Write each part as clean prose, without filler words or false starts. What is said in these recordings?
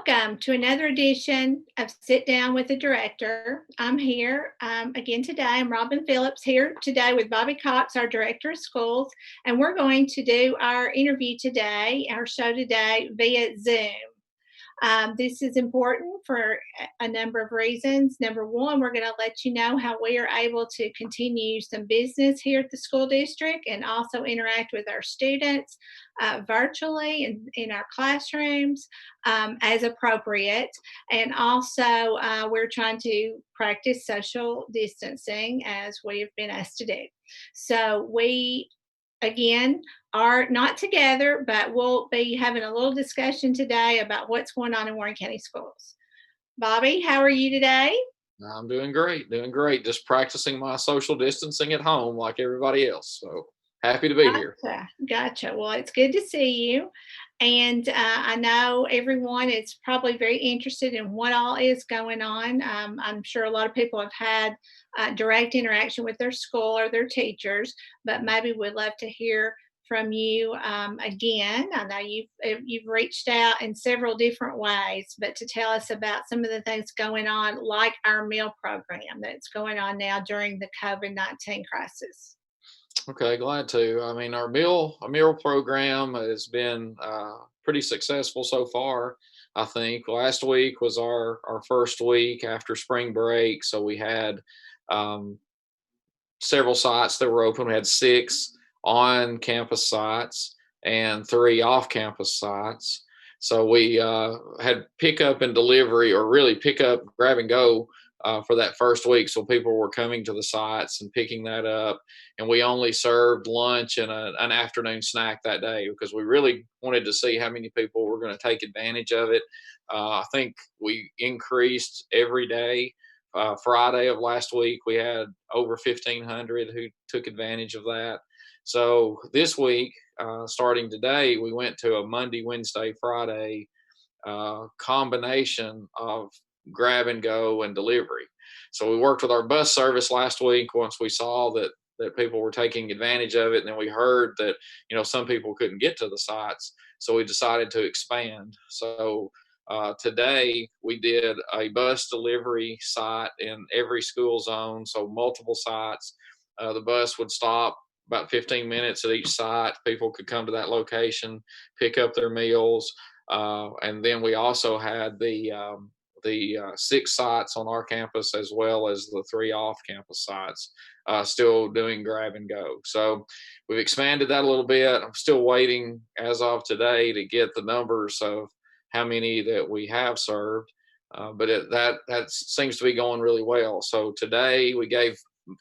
Welcome to another edition of Sit Down with the Director. I'm here again today. I'm Robin Phillips here today with Bobby Cox, our Director of Schools, and we're going to do our interview today, our show today via Zoom. This is important for a number of reasons. Number one, we're going to let you know how we are able to continue some business here at the school district and also interact with our students virtually in our classrooms as appropriate. And also, we're trying to practice social distancing as we have been asked to do. So we again are not together, but we'll be having a little discussion today about what's going on in Warren County schools. Bobby, how are you today? I'm doing great, doing great. Just practicing my social distancing at home like everybody else. So happy to be here. Gotcha. Well, it's good to see you. And I know everyone is probably very interested in what all is going on. I'm sure a lot of people have had direct interaction with their school or their teachers, but maybe we'd love to hear from you again. I know you've reached out in several different ways, but to tell us about some of the things going on, like our meal program that's going on now during the COVID-19 crisis. Okay, glad to. I mean, our meal program has been pretty successful so far. I think last week was our first week after spring break, so we had um, several sites that were open. We had six on campus sites and three off campus sites. So we had pickup and delivery, or really pick up, grab and go for that first week. So people were coming to the sites and picking that up. And we only served lunch and an afternoon snack that day because we really wanted to see how many people were going to take advantage of it. I think we increased every day. Friday of last week, we had over 1,500 who took advantage of that. So this week, starting today, we went to a Monday, Wednesday, Friday combination of grab and go and delivery. So we worked with our bus service last week once we saw that people were taking advantage of it, and then we heard that some people couldn't get to the sites, so we decided to expand. So today, we did a bus delivery site in every school zone, so multiple sites. The bus would stop about 15 minutes at each site. People could come to that location, pick up their meals, and then we also had the six sites on our campus as well as the three off-campus sites still doing grab and go. So we've expanded that a little bit. I'm still waiting as of today to get the numbers of how many that we have served. But that seems to be going really well. So today we gave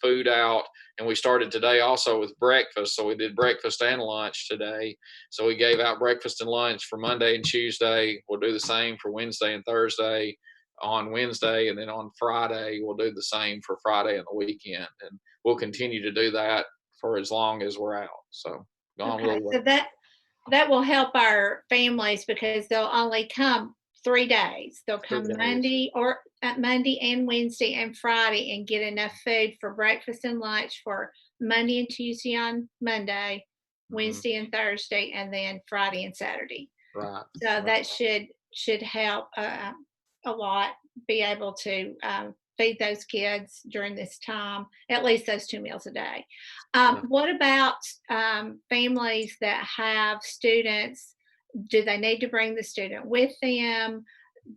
food out, and we started today also with breakfast. So we did breakfast and lunch today. So we gave out breakfast and lunch for Monday and Tuesday. We'll do the same for Wednesday and Thursday on Wednesday, and then on Friday we'll do the same for Friday and the weekend, and we'll continue to do that for as long as we're out. So gone Okay, really well. so that will help our families because they'll only come 3 days. They'll Three come days. Monday and Wednesday and Friday and get enough food for breakfast and lunch for Monday and Tuesday on Monday, Hmm. Wednesday and Thursday, and then Friday and Saturday. Right. So Right. that should help a lot be able to feed those kids during this time, at least those 2 meals a day. Yeah. What about families that have students? Do they need to bring the student with them?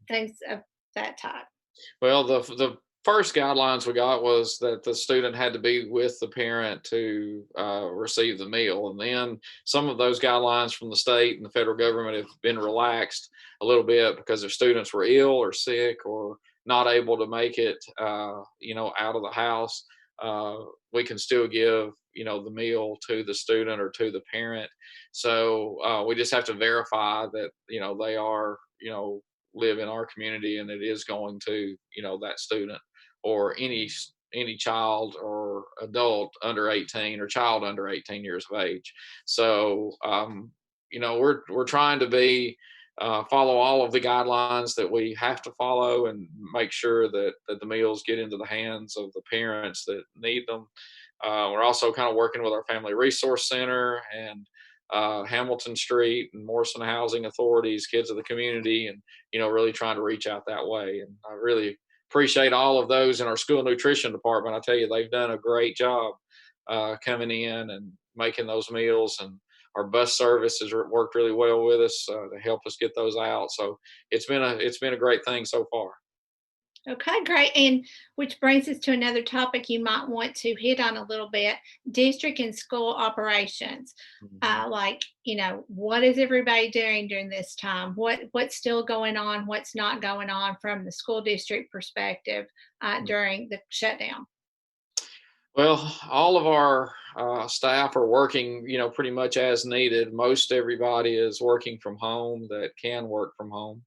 Things of that type. Well, the first guidelines we got was that the student had to be with the parent to receive the meal, and then some of those guidelines from the state and the federal government have been relaxed a little bit because if students were ill or sick or not able to make it, out of the house, uh, we can still give the meal to the student or to the parent. So we just have to verify that they are live in our community and it is going to that student or any child or adult under 18 or child under 18 years of age. So we're trying to be follow all of the guidelines that we have to follow and make sure that the meals get into the hands of the parents that need them. We're also kind of working with our family resource center and Hamilton Street and Morrison Housing Authorities, Kids of the Community, and really trying to reach out that way. And I really appreciate all of those in our school nutrition department. I tell you, they've done a great job coming in and making those meals, and our bus service has worked really well with us to help us get those out. So it's been a great thing so far. Okay, great. And which brings us to another topic you might want to hit on a little bit, district and school operations. Mhm. Like, what is everybody doing during this time? What's still going on? What's not going on from the school district perspective during the shutdown? Well, all of our staff are working, pretty much as needed. Most everybody is working from home that can work from home.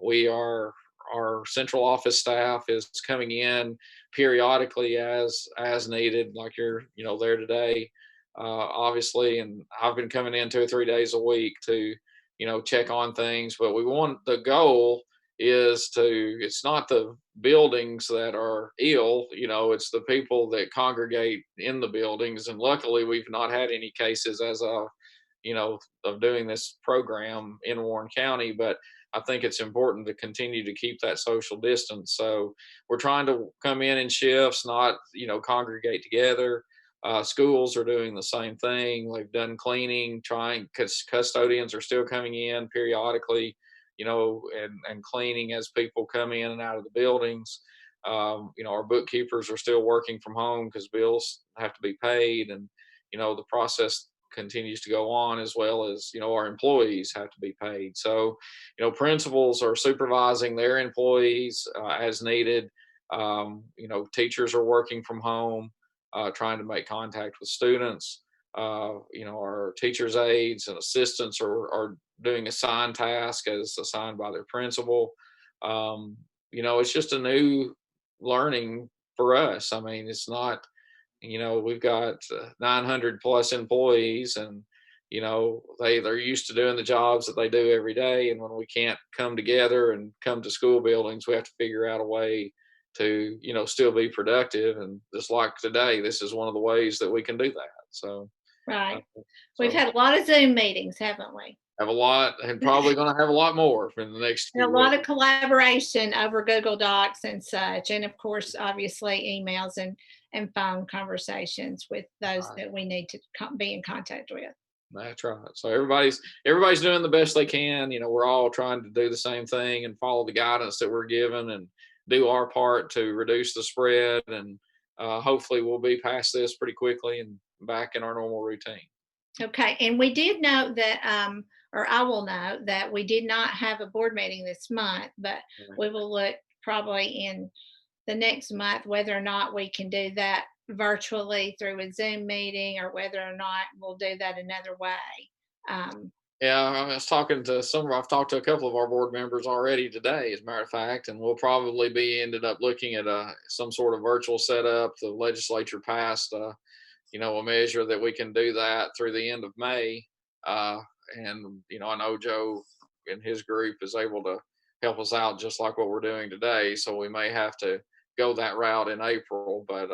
We are Our central office staff is coming in periodically as needed, like you're there today, obviously. And I've been coming in 2 or 3 days a week to check on things. But the goal is it's not the buildings that are ill, it's the people that congregate in the buildings. And luckily we've not had any cases as of of doing this program in Warren County. But I think it's important to continue to keep that social distance. So we're trying to come in shifts, not congregate together. Schools are doing the same thing. They've done cleaning, trying, because custodians are still coming in periodically, and cleaning as people come in and out of the buildings. Our bookkeepers are still working from home because bills have to be paid, and the process continues to go on, as well as our employees have to be paid. So principals are supervising their employees as needed. Teachers are working from home, trying to make contact with students. Our teachers aides and assistants are doing assigned task as assigned by their principal. It's just a new learning for us. I mean, it's not, we've got 900 plus employees, and they're used to doing the jobs that they do every day. And when we can't come together and come to school buildings, we have to figure out a way to still be productive. And just like today, this is one of the ways that we can do that. So uh, Right. We've so had a lot of Zoom meetings, haven't we? have a lot, and probably going to have a lot more in the next And a few lot weeks. of collaboration over Google Docs and such. And of course, obviously, emails and phone conversations with those Right. that we need to be in contact with. That's right. So everybody's doing the best they can. We're all trying to do the same thing and follow the guidance that we're given, and do our part to reduce the spread. And hopefully we'll be past this pretty quickly and back in our normal routine. Okay, and we did note that, or I will note that we did not have a board meeting this month, but Right. we will look probably in the next month whether or not we can do that virtually through a Zoom meeting, or whether or not we'll do that another way. Um, Yeah, I've talked to a couple of our board members already today, as a matter of fact, and we'll probably be ended up looking at some sort of virtual setup. The legislature passed a measure that we can do that through the end of May. Uh, and I know Joe and his group is able to help us out just like what we're doing today. So we may have to go that route in April, but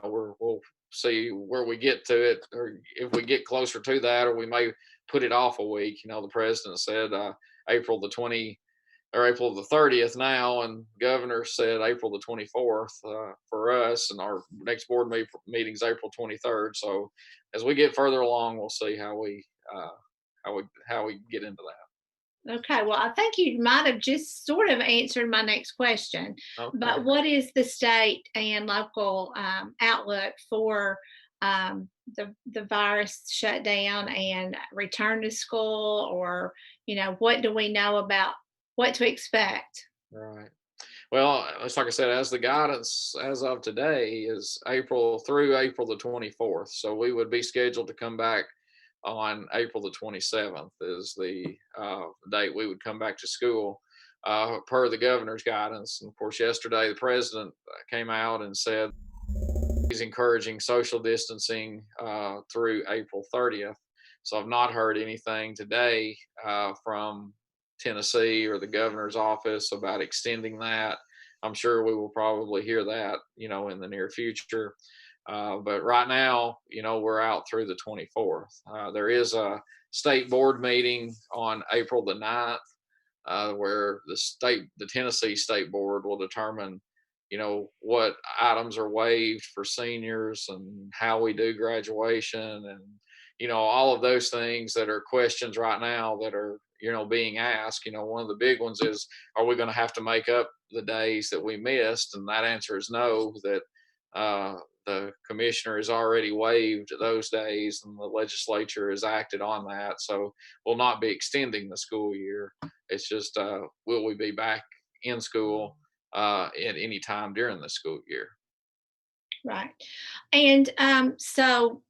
we'll see where we get to it, or if we get closer to that, or we may put it off a week. The president said April the 20 or April the 30th now, and governor said April the 24th for us, and our next meeting's April 23rd. So as we get further along, we'll see how we get into okay, well, I think you might have just sort of answered my next question. that. Okay. But what is the state and local outlook for the virus shutdown and return to school, or what do we know about what to expect? Right. Well, it's like I said, as the guidance as of today is April through April the 24th. So we would be scheduled to come back on April the 27th is the date we would come back to school, per the governor's guidance. And of course, yesterday the president came out and said he's encouraging social distancing through April 30th. So I've not heard anything today from Tennessee or the governor's office about extending that. I'm sure we will probably hear that, in the near future. But right now, we're out through the 24th. There is a state board meeting on April the 9th, where the Tennessee State Board will determine, what items are waived for seniors and how we do graduation, and all of those things that are questions right now that are being asked. One of the big ones is, are we going to have to make up the days that we missed? And that answer is no. That the commissioner has already waived those days, and the legislature has acted on that. So we'll not be extending the school year. It's just, will we be back in school at any time during the school year? Right. And so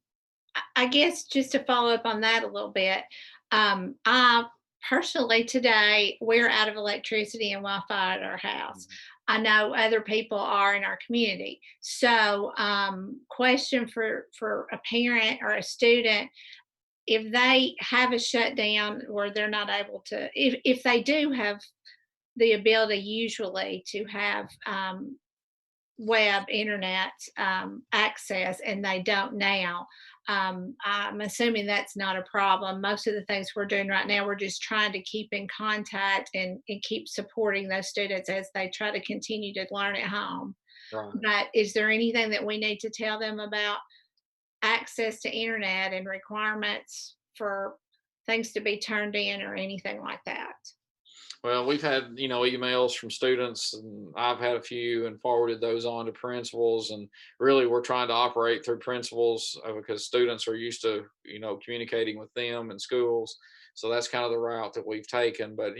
I guess just to follow up on that a little bit, I personally today we're out of electricity and Wi-Fi at our house. I know other people are in our community. So, question for a parent or a student: if they have a shutdown where they're not able to, if they do have the ability usually to have web internet access and they don't now, I'm assuming that's not a problem. Most of the things we're doing right now, we're just trying to keep in contact and keep supporting those students as they try to continue to learn at home. Right. But is there anything that we need to tell them about access to internet and requirements for things to be turned in or anything like that? Well, we've had, emails from students, and I've had a few and forwarded those on to principals. And really, we're trying to operate through principals because students are used to, communicating with them in schools. So that's kind of the route that we've taken. But,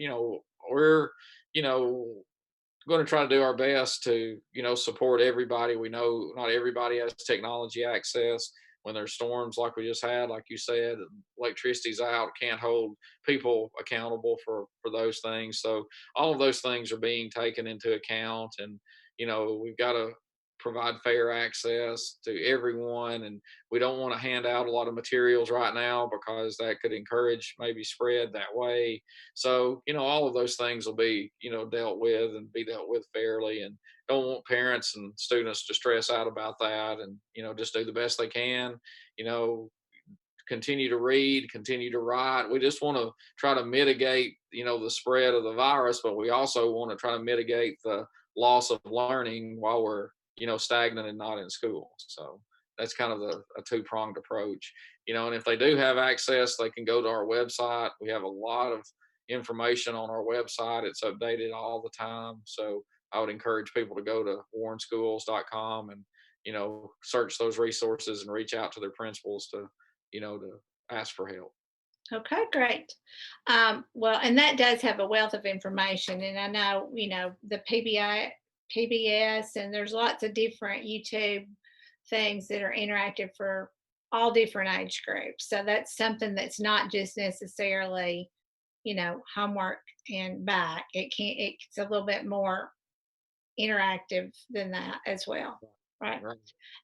we're, you know, going to try to do our best to support everybody. We know not everybody has technology access. When there's storms like we just had, like you said, electricity's out, can't hold people accountable for those things. So all of those things are being taken into account. And we've got to provide fair access to everyone, and we don't want to hand out a lot of materials right now because that could encourage maybe spread that way. So all of those things will be dealt with and be dealt with fairly, and don't want parents and students to stress out about that, and just do the best they can. you know Continue to read, continue to write. We just want to try to mitigate the spread of the virus, but we also want to try to mitigate the loss of learning while we're stagnant and not in school. So that's kind of a two-pronged approach. And if they do have access, they can go to our website. We have a lot of information on our website. It's updated all the time. So I would encourage people to go to warrenschools.com and search those resources and reach out to their principals to ask for help. Okay, great. Well, and that does have a wealth of information. And I know, the PBS, and there's lots of different YouTube things that are interactive for all different age groups. So that's something that's not just necessarily, homework and back. It's a little bit more interactive than that as well. Right. Right.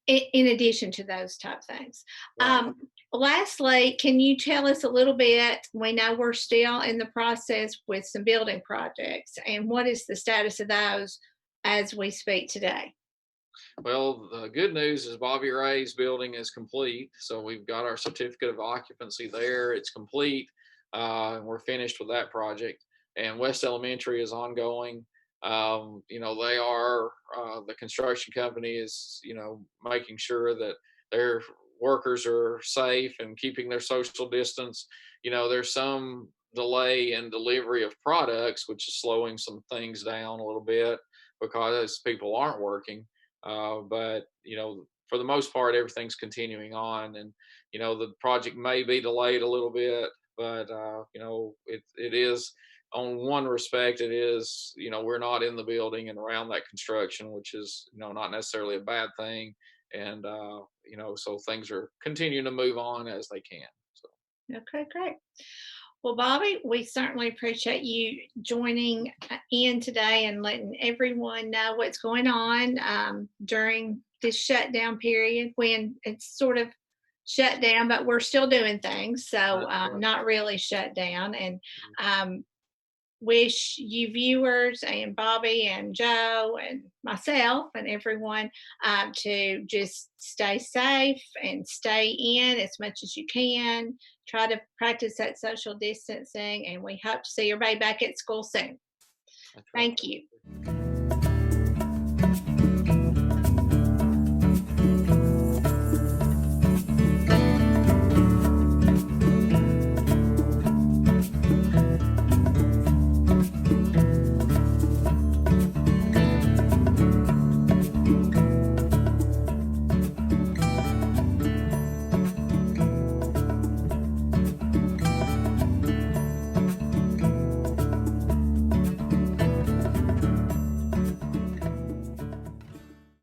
In addition to those type things. Right. Lastly, can you tell us a little bit? We know we're still in the process with some building projects, and what is the status of those as we speak today? Well, the good news is Bobby Ray's building is complete. So we've got our certificate of occupancy there. It's complete. And we're finished with that project. And West Elementary is ongoing. They are, the construction company is, making sure that their workers are safe and keeping their social distance. There's some delay in delivery of products, which is slowing some things down a little bit because people aren't working. But for the most part, everything's continuing on, and the project may be delayed a little bit, but it is, on one respect, it is, we're not in the building and around that construction, which is not necessarily a bad thing. And so things are continuing to move on as they can. So Okay, great. Well, Bobby, we certainly appreciate you joining in today and letting everyone know what's going on during this shutdown period, when it's sort of shut down, but we're still doing things. So, that's right. not really shut down. And um, wish you viewers and Bobby and Joe and myself and everyone to just stay safe and stay in as much as you can. Try to practice that social distancing, and we hope to see everybody back at school soon. That's Thank you. right.